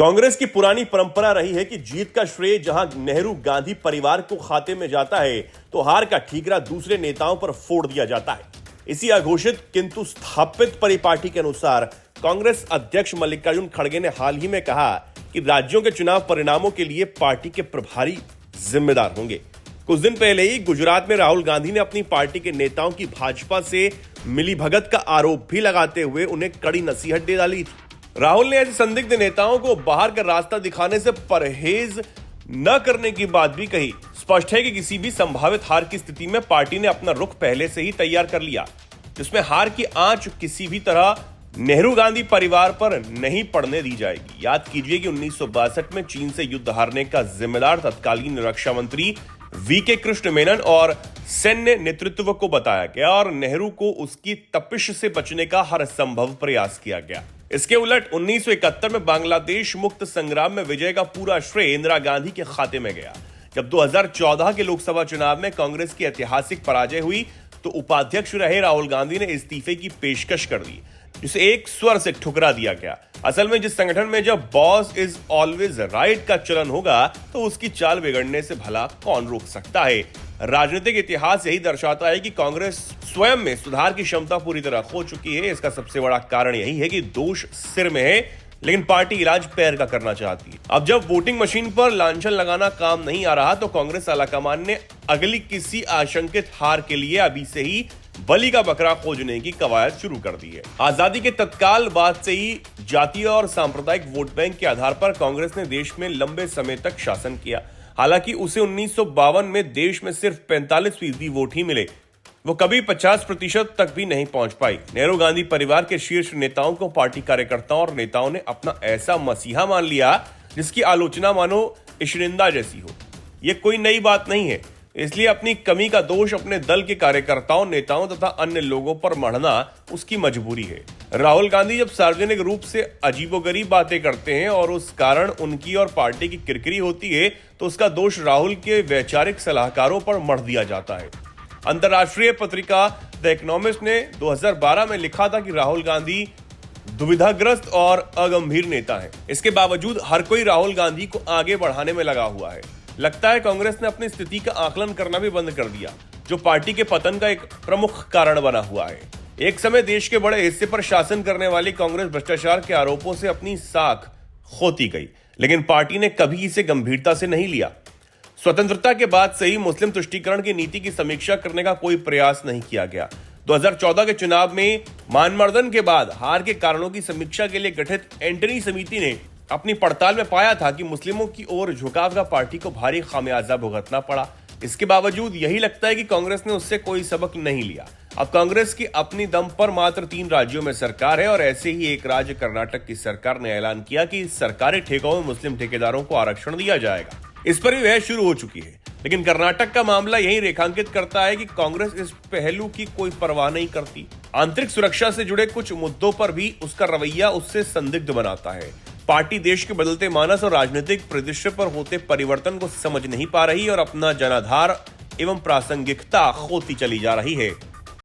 कांग्रेस की पुरानी परंपरा रही है कि जीत का श्रेय जहां नेहरू गांधी परिवार को खाते में जाता है, तो हार का ठीकरा दूसरे नेताओं पर फोड़ दिया जाता है। इसी अघोषित किंतु स्थापित परिपाटी के अनुसार कांग्रेस अध्यक्ष मल्लिकार्जुन खड़गे ने हाल ही में कहा कि राज्यों के चुनाव परिणामों के लिए पार्टी के प्रभारी जिम्मेदार होंगे। कुछ दिन पहले ही गुजरात में राहुल गांधी ने अपनी पार्टी के नेताओं की भाजपा से मिलीभगत का आरोप भी लगाते हुए उन्हें कड़ी नसीहत दे डाली थी। राहुल ने ऐसे संदिग्ध नेताओं को बाहर का रास्ता दिखाने से परहेज न करने की बात भी कही। स्पष्ट है कि किसी भी संभावित हार की स्थिति में पार्टी ने अपना रुख पहले से ही तैयार कर लिया, जिसमें हार की आंच किसी भी तरह नेहरू गांधी परिवार पर नहीं पड़ने दी जाएगी। याद कीजिए कि 1962 में चीन से युद्ध हारने का जिम्मेदार तत्कालीन रक्षा मंत्री वीके कृष्ण मेनन और सैन्य नेतृत्व को बताया गया और नेहरू को उसकी तपिश से बचने का हर संभव प्रयास किया गया। इसके उलट 1971 में बांग्लादेश मुक्त संग्राम में विजय का पूरा श्रेय इंदिरा गांधी के खाते में गया। जब 2014 के लोकसभा चुनाव में कांग्रेस की ऐतिहासिक पराजय हुई, तो उपाध्यक्ष रहे राहुल गांधी ने इस्तीफे की पेशकश कर दी, जिसे एक स्वर से ठुकरा दिया गया। असल में जिस संगठन में जब बॉस इज ऑलवेज राइट का चलन होगा, तो उसकी चाल बिगड़ने से भला कौन रोक सकता है। राजनीतिक इतिहास यही दर्शाता है कि कांग्रेस स्वयं में सुधार की क्षमता पूरी तरह खो चुकी है। इसका सबसे बड़ा कारण यही है कि दोष सिर में है, लेकिन पार्टी इलाज पैर का करना चाहती है। अब जब वोटिंग मशीन पर लांछन लगाना काम नहीं आ रहा, तो कांग्रेस आलाकमान ने अगली किसी आशंकित हार के लिए अभी से ही बलि का बकरा खोजने की कवायद शुरू कर दी है। आजादी के तत्काल बाद से ही जातीय और सांप्रदायिक वोट बैंक के आधार पर कांग्रेस ने देश में लंबे समय तक शासन किया। हालांकि उसे 1952 में देश में सिर्फ 45% वोट ही मिले। वो कभी 50% तक भी नहीं पहुंच पाई। नेहरू गांधी परिवार के शीर्ष नेताओं को पार्टी कार्यकर्ताओं और नेताओं ने अपना ऐसा मसीहा मान लिया, जिसकी आलोचना मानो इशनिंदा जैसी हो। ये कोई नई बात नहीं है, इसलिए अपनी कमी का दोष अपने दल के कार्यकर्ताओं, नेताओं तथा अन्य लोगों पर मढ़ना उसकी मजबूरी है। राहुल गांधी जब सार्वजनिक रूप से अजीबोगरीब बातें करते हैं और उस कारण उनकी और पार्टी की किरकिरी होती है, तो उसका दोष राहुल के वैचारिक सलाहकारों पर मढ़ दिया जाता है। अंतर्राष्ट्रीय पत्रिका द इकोनॉमिस्ट ने 2012 में लिखा था कि राहुल गांधी दुविधाग्रस्त और अगंभीर नेता है। इसके बावजूद हर कोई राहुल गांधी को आगे बढ़ाने में लगा हुआ है। लगता है कांग्रेस ने अपनी स्थिति का आकलन करना भी बंद कर दिया, जो पार्टी के पतन का एक प्रमुख कारण बना हुआ है। एक समय देश के बड़े हिस्से पर शासन करने वाली कांग्रेस भ्रष्टाचार के आरोपों से अपनी साख खोती गई, लेकिन पार्टी ने कभी इसे गंभीरता से नहीं लिया। स्वतंत्रता के बाद से ही मुस्लिम तुष्टीकरण की नीति की समीक्षा करने का कोई प्रयास नहीं किया गया। 2014 के चुनाव में मानमर्दन के बाद हार के कारणों की समीक्षा के लिए गठित एंटनी समिति ने अपनी पड़ताल में पाया था कि मुस्लिमों की ओर झुकाव का पार्टी को भारी खामियाजा भुगतना पड़ा। इसके बावजूद यही लगता है कि कांग्रेस ने उससे कोई सबक नहीं लिया। अब कांग्रेस की अपनी दम पर मात्र 3 राज्यों में सरकार है और ऐसे ही एक राज्य कर्नाटक की सरकार ने ऐलान किया कि सरकारी ठेकों में मुस्लिम ठेकेदारों को आरक्षण दिया जाएगा। इस पर भी बहस शुरू हो चुकी है, लेकिन कर्नाटक का मामला यही रेखांकित करता है कि कांग्रेस इस पहलू की कोई परवाह नहीं करती। आंतरिक सुरक्षा से जुड़े कुछ मुद्दों पर भी उसका रवैया उससे संदिग्ध बनाता है। पार्टी देश के बदलते मानस और राजनीतिक परिदृश्य पर होते परिवर्तन को समझ नहीं पा रही और अपना जनाधार एवं प्रासंगिकता खोती चली जा रही है।